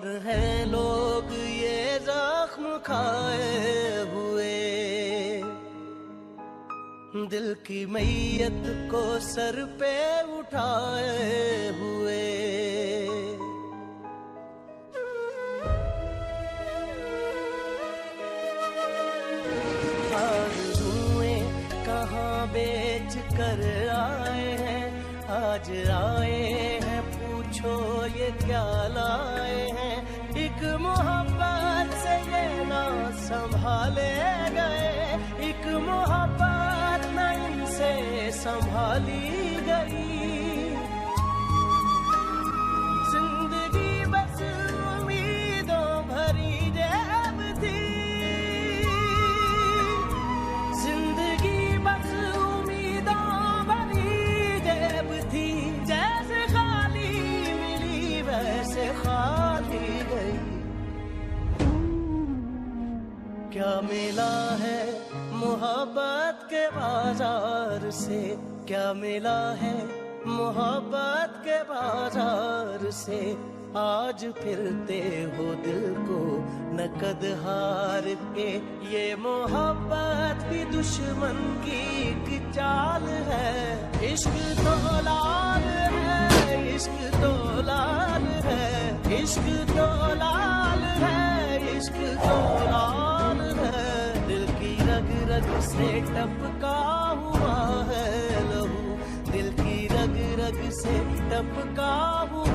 और हैं लोग ये जख्म खाए हुए, दिल की मैयत को सर पे उठाए हुए। आरज़ुएं कहाँ बेच कर आए हैं, आज आए हैं पूछो ये क्या लाए हैं। एक मोहब्बत से ये ना संभाले गए, एक मोहब्बत न इनसे संभाली गई। जिंदगी बस उम्मीदों भरी जेब थी, जिंदगी बस उम्मीदों भरी जेब थी। जैसे खाली मिली वैसे खाली गई। क्या मिला है मोहब्बत के बाजार से, क्या मिला है मोहब्बत के बाजार से। आज फिरते हो दिल को नकद हार के, ये मोहब्बत भी दुश्मन की एक चाल है। इश्क तो लाल है, इश्क तो लाल है, इश्क तो लाल है, इश्क तो लाल है। दिल की रग रग से टपका हुआ है लहू, दिल की रग रग से टपका हुआ